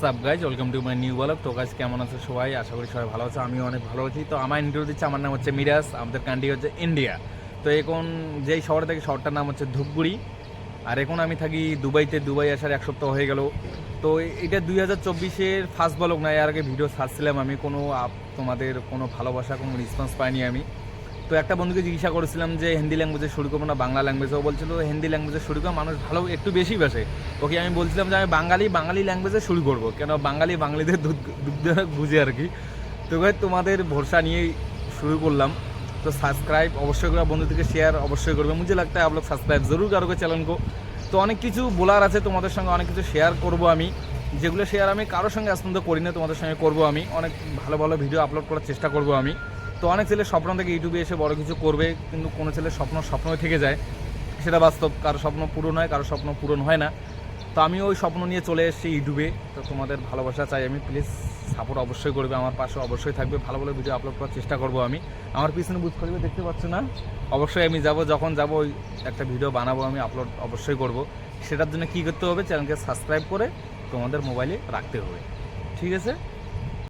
WhatsApp guys, welcome to my new blog. তো guys কেমন আছে সবাই? আশা করি সবাই ভালো আছে, আমিও অনেক ভালো আছি। তো আমার ইন্টারভিউ দিচ্ছে, আমার নাম হচ্ছে মিরাজ, আমাদের কান্ট্রি হচ্ছে ইন্ডিয়া। তো এখন যেই শহরে থাকি শহরটার নাম হচ্ছে ধূপগুড়ি। আর এখন আমি থাকি দুবাইতে। দুবাই আসার এক সপ্তাহ হয়ে গেল। তো এটা 2024-এর ফার্স্ট ব্লগ না, এর আগে ভিডিও ছাড়ছিলাম আমি। তোমাদের কোনো ভালোবাসা, কোনো রেসপন্স পাইনি আমি। তো একটা বন্ধুকে জিজ্ঞাসা করেছিলাম যে হিন্দি ল্যাঙ্গুয়েজে শুরু করবো না বাংলা ল্যাঙ্গুয়েজে। ও বলছিল হিন্দি ল্যাঙ্গুয়েজে শুরু করবো, মানুষ ভালো একটু বেশি বাসে। ওকে আমি বলছিলাম যে আমি বাঙালি ল্যাঙ্গুয়েজে শুরু করবো, কেন বাঙালিদের দুধ বুঝে আর কি। তো ভাই তোমাদের ভরসা নিয়েই শুরু করলাম। তো সাবস্ক্রাইব অবশ্যই করে, বন্ধুদেরকে শেয়ার অবশ্যই করবে। মুঝে লাগता है आप लोग সাবস্ক্রাইব জরুর কারো চ্যানেল কো। তো অনেক কিছু বলার আছে তোমাদের সঙ্গে, অনেক কিছু শেয়ার করব আমি, যেগুলো শেয়ার আমি কারোর সঙ্গে আজ পর্যন্ত করি না, তোমাদের সঙ্গে করব আমি। অনেক ভালো ভালো ভিডিও আপলোড করার চেষ্টা করব আমি। তো অনেক ছেলে স্বপ্ন থেকে ইউটিউবে এসে বড় কিছু করবে, কিন্তু কোনো ছেলের স্বপ্নই থেকে যায়, সেটা বাস্তব। কারো স্বপ্ন পূরণ হয়, কারো স্বপ্ন পূরণ হয় না। তো আমি ওই স্বপ্ন নিয়ে চলে এসেছি ইউটিউবে। তো তোমাদের ভালোবাসা চাই আমি, প্লিজ সাপোর্ট অবশ্যই করবে, আমার পাশে অবশ্যই থাকবে। ভালো ভালো ভিডিও আপলোড করার চেষ্টা করব আমি। আমার পিছনে বুঝ করবে, দেখতে পাচ্ছ না? অবশ্যই আমি যাব, যখন যাব ওই একটা ভিডিও বানাবো আমি, আপলোড অবশ্যই করব। সেটার জন্য কী করতে হবে? চ্যানেলকে সাবস্ক্রাইব করে তোমাদের মোবাইলে রাখতে হবে, ঠিক আছে?